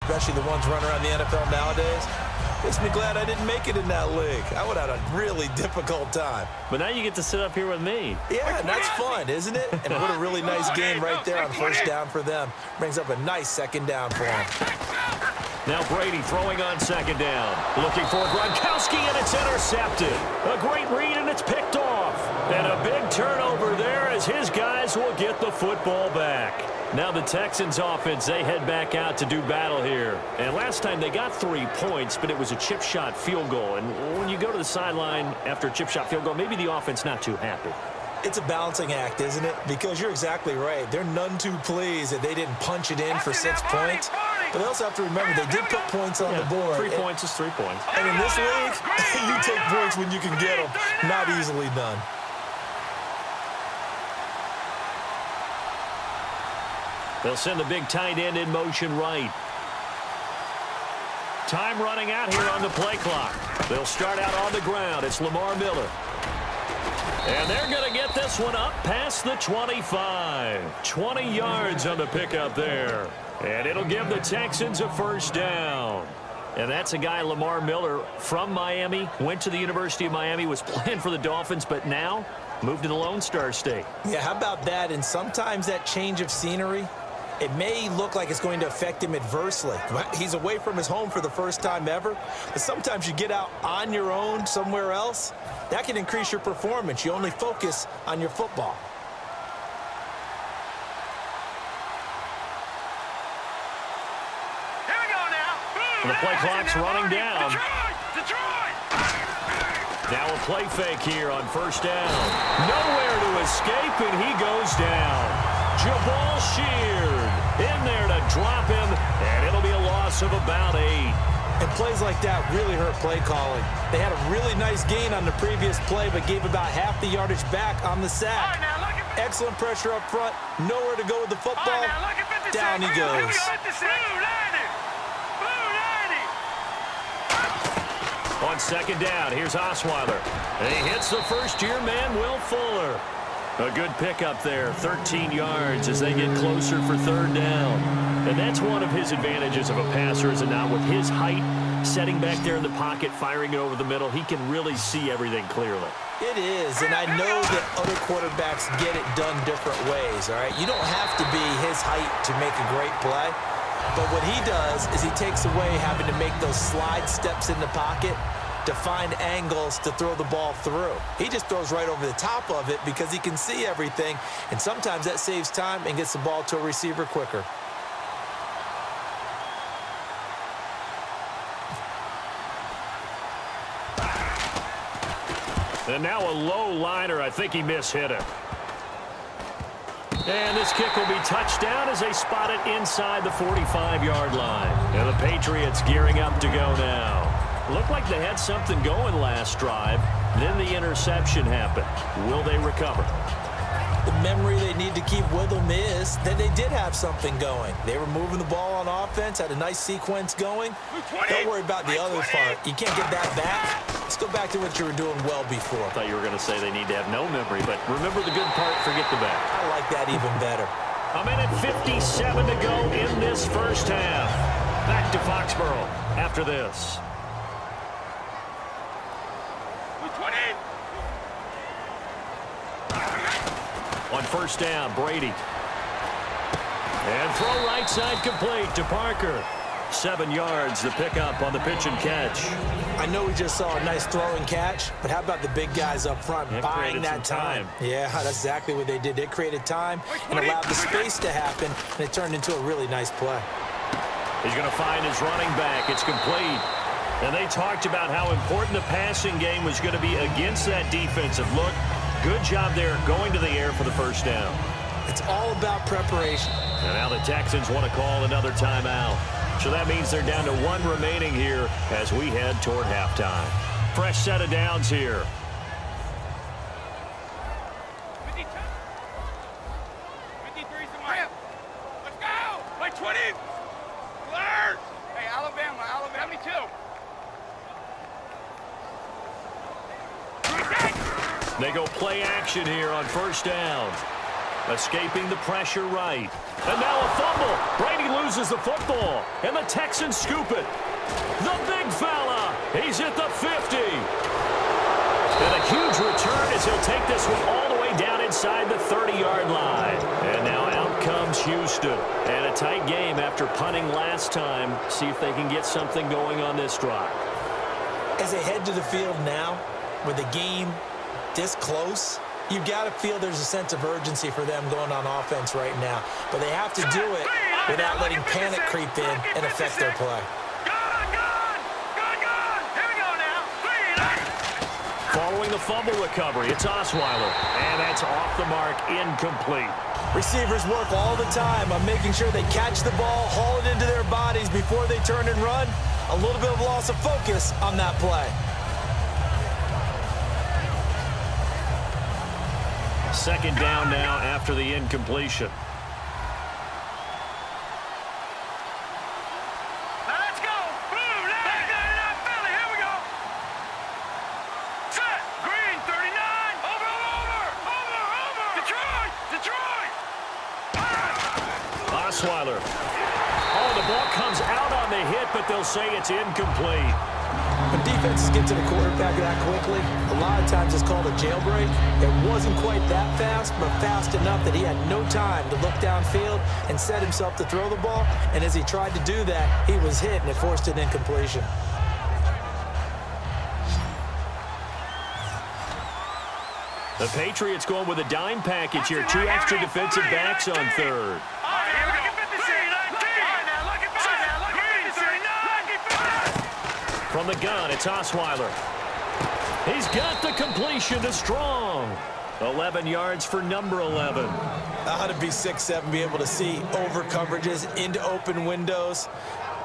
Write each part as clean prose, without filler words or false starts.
especially the ones running around the NFL nowadays. Makes me glad I didn't make it in that league. I would have had a really difficult time. But now you get to sit up here with me. Yeah, and that's fun, isn't it? And what a really nice game right there on first down for them. Brings up a nice second down for them. Now Brady throwing on second down. Looking for Gronkowski, and it's intercepted. A great read, and it's picked off. And a big turnover there as his guys will get the football back. Now the Texans offense, they head back out to do battle here. And last time they got 3 points, but it was a chip shot field goal. And when you go to the sideline after a chip shot field goal, maybe the offense not too happy. It's a balancing act, isn't it? Because you're exactly right. They're none too pleased that they didn't punch it in for 6 points. But they also have to remember they did put points on the board. 3 points is 3 points. And in this league, you take points when you can get them. Not easily done. They'll send the big tight end in motion right. Time running out here on the play clock. They'll start out on the ground. It's Lamar Miller. And they're going to get this one up past the 25. 20 yards on the pickup there. And it'll give the Texans a first down. And that's a guy, Lamar Miller, from Miami. Went to the University of Miami, was playing for the Dolphins, but now moved to the Lone Star State. Yeah, how about that? And sometimes that change of scenery, it may look like it's going to affect him adversely. He's away from his home for the first time ever. But sometimes you get out on your own somewhere else, that can increase your performance. You only focus on your football. Here we go now. The play clock's running down. Detroit! Now a play fake here on first down. Nowhere to escape, and he goes down. Jabal Sheard in there to drop him, and it'll be a loss of about 8. And plays like that really hurt play calling. They had a really nice gain on the previous play, but gave about half the yardage back on the sack. Excellent pressure up front. Nowhere to go with the football. Down he goes. On second down, here's Osweiler. And he hits the first-year man, Will Fuller. A good pickup there, 13 yards as they get closer for third down. And that's one of his advantages of a passer, is it not? With his height, setting back there in the pocket, firing it over the middle, he can really see everything clearly. It is, and I know that other quarterbacks get it done different ways, all right? You don't have to be his height to make a great play. But what he does is he takes away having to make those slide steps in the pocket to find angles to throw the ball through. He just throws right over the top of it because he can see everything, and sometimes that saves time and gets the ball to a receiver quicker. And now a low liner. I think he mishit it. And this kick will be touchdown as they spot it inside the 45-yard line. And the Patriots gearing up to go now. Looked like they had something going last drive. Then the interception happened. Will they recover? The memory they need to keep with them is that they did have something going. They were moving the ball on offense, had a nice sequence going. Don't worry about the other part. You can't get that back. Let's go back to what you were doing well before. I thought you were going to say they need to have no memory, but remember the good part, forget the bad. I like that even better. A minute 57 to go in this first half. Back to Foxborough after this. On first down, Brady. And throw right side complete to Parker. 7 yards the pickup on the pitch and catch. I know we just saw a nice throw and catch, but how about the big guys up front buying that time? Yeah, that's exactly what they did. They created time and allowed the space to happen, and it turned into a really nice play. He's going to find his running back. It's complete. And they talked about how important the passing game was going to be against that defensive look. Good job there going to the air for the first down. It's all about preparation. And now the Texans want to call another timeout. So that means they're down to 1 remaining here as we head toward halftime. Fresh set of downs here. 52. 53 somewhere. Let's go. Play 20. Alert. Hey, Alabama, 72. They go play action here on first down. Escaping the pressure right. And now a fumble. Brady loses loses the football, and the Texans scoop it. The big fella, he's at the 50. And a huge return as he'll take this one all the way down inside the 30-yard line. And now out comes Houston. And a tight game after punting last time. See if they can get something going on this drive. As they head to the field now, with the game this close, you've got to feel there's a sense of urgency for them going on offense right now. But they have to do it without letting panic creep in and affect their play. Following the fumble recovery, it's Osweiler. And that's off the mark, incomplete. Receivers work all the time on making sure they catch the ball, haul it into their bodies before they turn and run. A little bit of loss of focus on that play. Second down now after the incompletion. Osweiler. Oh, the ball comes out on the hit, but they'll say it's incomplete. When defenses get to the quarterback that quickly, a lot of times it's called a jailbreak. It wasn't quite that fast, but fast enough that he had no time to look downfield and set himself to throw the ball. And as he tried to do that, he was hit, and it forced an incompletion. The Patriots going with a dime package here. 2 extra defensive backs on third. From the gun, it's Osweiler. He's got the completion to Strong. 11 yards for number 11. Ought to be 6'7", be able to see over coverages into open windows.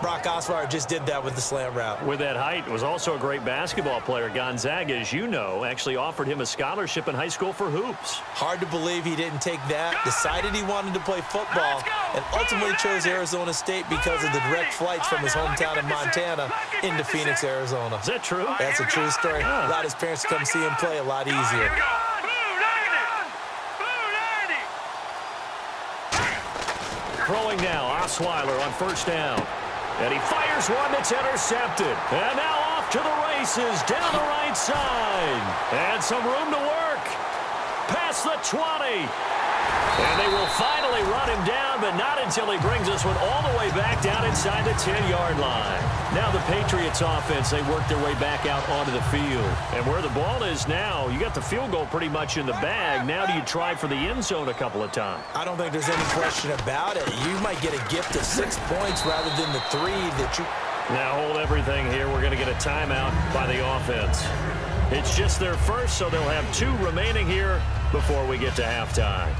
Brock Osweiler just did that with the slant route. With that height, was also a great basketball player. Gonzaga, as you know, actually offered him a scholarship in high school for hoops. Hard to believe he didn't take that, decided he wanted to play football, and ultimately chose Arizona State because of the direct flights from his hometown of Montana into Phoenix, Arizona. Is that true? That's a true story. Allowed his parents to come see him play a lot easier. Throwing now, Osweiler on first down. And he fires one that's intercepted. And now off to the races down the right side. And some room to work. Past the 20. And they will finally run him down, but not until he brings this one all the way back down inside the 10-yard line. Now the Patriots offense, they work their way back out onto the field. And where the ball is now, you got the field goal pretty much in the bag. Now do you try for the end zone a couple of times? I don't think there's any question about it. You might get a gift of 6 points rather than the 3 that you... Now hold everything here. We're going to get a timeout by the offense. It's just their first, so they'll have 2 remaining here before we get to halftime.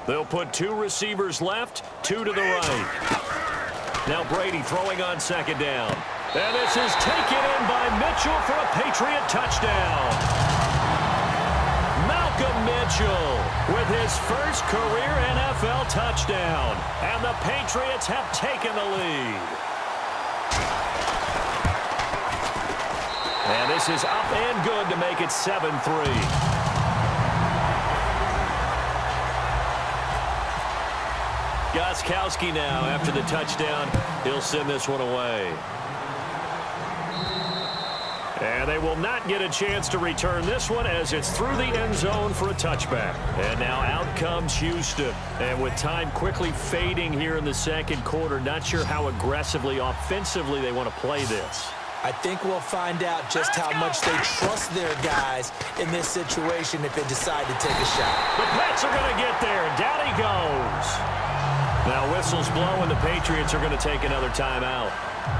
They'll put 2 receivers left, 2 to the right. Now Brady throwing on second down. And this is taken in by Mitchell for a Patriot touchdown. Malcolm Mitchell with his first career NFL touchdown. And the Patriots have taken the lead. And this is up and good to make it 7-3. Gostkowski now, after the touchdown, he'll send this one away. And they will not get a chance to return this one as it's through the end zone for a touchback. And now out comes Houston. And with time quickly fading here in the second quarter, not sure how aggressively, offensively they want to play this. I think we'll find out just how much they trust their guys in this situation if they decide to take a shot. The Pats are going to get there. Down he goes. Now whistles blow and the Patriots are going to take another timeout.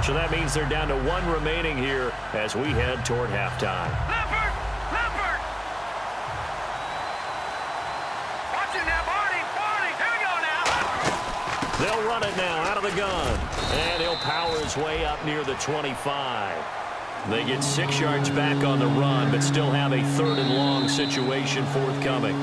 So that means they're down to 1 remaining here as we head toward halftime. Leopard! Leopard! Watch it now, Barney! Barney! Here we go now! They'll run it now out of the gun. And he'll power his way up near the 25. They get 6 yards back on the run, but still have a 3rd and long situation forthcoming.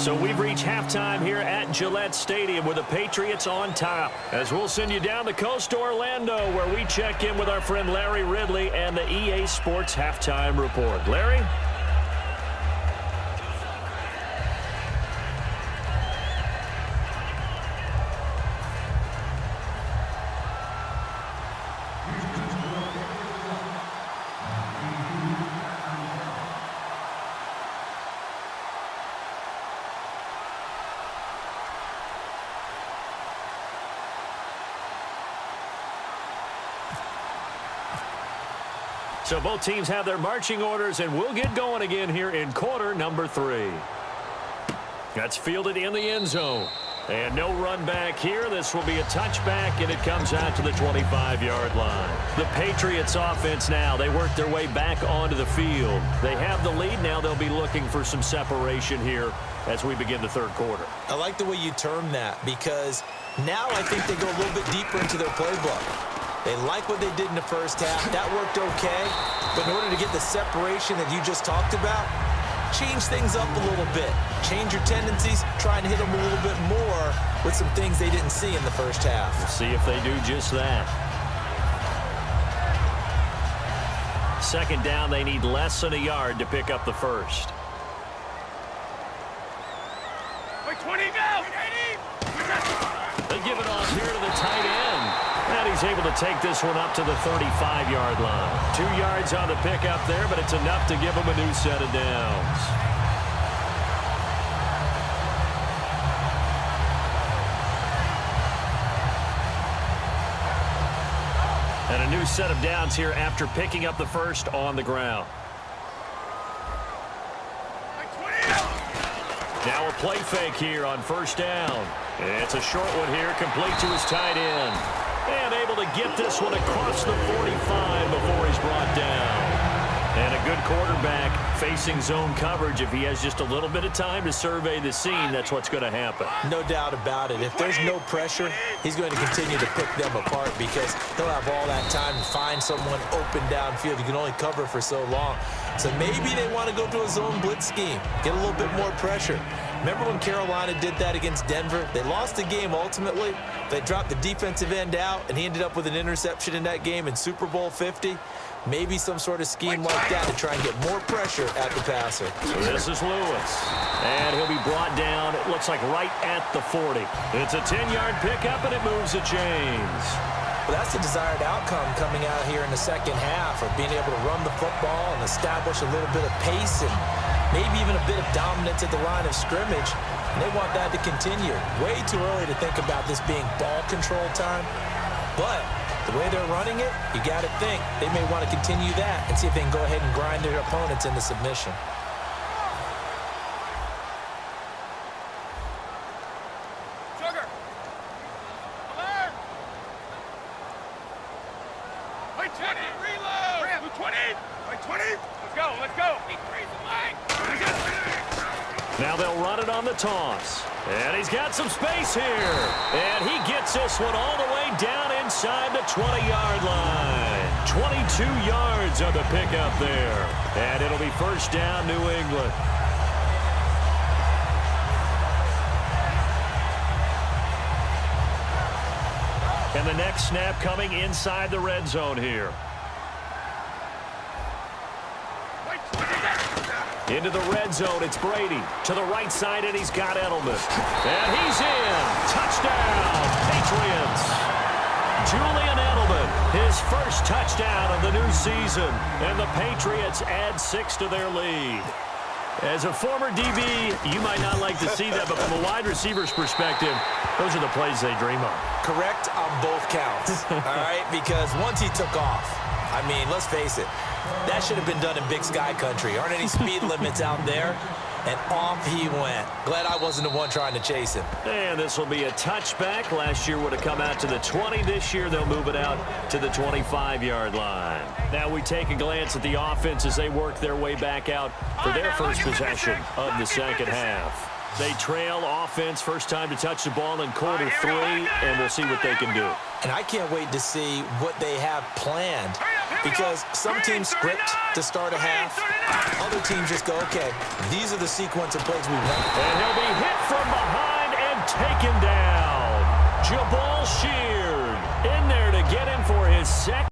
So we've reached halftime here at Gillette Stadium with the Patriots on top. As we'll send you down the coast to Orlando, where we check in with our friend Larry Ridley and the EA Sports Halftime Report. Larry? So both teams have their marching orders, and we'll get going again here in quarter number 3. That's fielded in the end zone. And no run back here. This will be a touchback, and it comes out to the 25-yard line. The Patriots offense now, they work their way back onto the field. They have the lead. Now they'll be looking for some separation here as we begin the third quarter. I like the way you term that, because now I think they go a little bit deeper into their playbook. They like what they did in the first half. That worked okay. But in order to get the separation that you just talked about, change things up a little bit. Change your tendencies. Try and hit them a little bit more with some things they didn't see in the first half. We'll see if they do just that. Second down, they need less than a yard to pick up the first. Wait, 20, go! They give it off here to the tight end. And he's able to take this one up to the 35-yard line. 2 yards on the pickup there, but it's enough to give him a new set of downs. And a new set of downs here after picking up the first on the ground. Now a play fake here on first down. It's a short one here, complete to his tight end. And able to get this one across the 45 before he's brought down. And a good quarterback facing zone coverage. If he has just a little bit of time to survey the scene, that's what's going to happen. No doubt about it. If there's no pressure, he's going to continue to pick them apart because he'll have all that time to find someone open downfield. You can only cover for so long. So maybe they want to go to a zone blitz scheme, get a little bit more pressure. Remember when Carolina did that against Denver? They lost the game ultimately. They dropped the defensive end out, and he ended up with an interception in that game in Super Bowl 50. Maybe some sort of scheme like that to try and get more pressure at the passer. So this is Lewis. And he'll be brought down, it looks like right at the 40. It's a 10-yard pickup, and it moves the chains. Well, that's the desired outcome coming out here in the second half of being able to run the football and establish a little bit of pace and maybe even a bit of dominance at the line of scrimmage. And they want that to continue. Way too early to think about this being ball control time. But the way they're running it, you got to think they may want to continue that and see if they can go ahead and grind their opponents into submission. Sugar! Alert! Wait, 20! Reload! 20! Wait, 20! Let's go, let's go! Increase the line! Now they'll run it on the toss. And he's got some space here. And he gets this one all the way down inside the 20-yard line. 22 yards on the pickup there. And it'll be first down, New England. And the next snap coming inside the red zone here. Into the red zone, it's Brady. To the right side, and he's got Edelman. And he's in. Touchdown, Patriots. Julian Edelman, his first touchdown of the new season. And the Patriots add 6 to their lead. As a former DB, you might not like to see that, but from a wide receiver's perspective, those are the plays they dream of. Correct on both counts, all right? Because once he took off, I mean, let's face it, that should have been done in Big Sky Country. Aren't any speed limits out there? And off he went. Glad I wasn't the one trying to chase him. And this will be a touchback. Last year would have come out to the 20. This year they'll move it out to the 25-yard line. Now we take a glance at the offense as they work their way back out for their first possession of the second half. They trail offense, first time to touch the ball in quarter 3, and we'll see what they can do. And I can't wait to see what they have planned Because some teams script to start a half. Other teams just go, okay, these are the sequence of plays we want. And he'll be hit from behind and taken down. Jabal Sheard in there to get him for his second.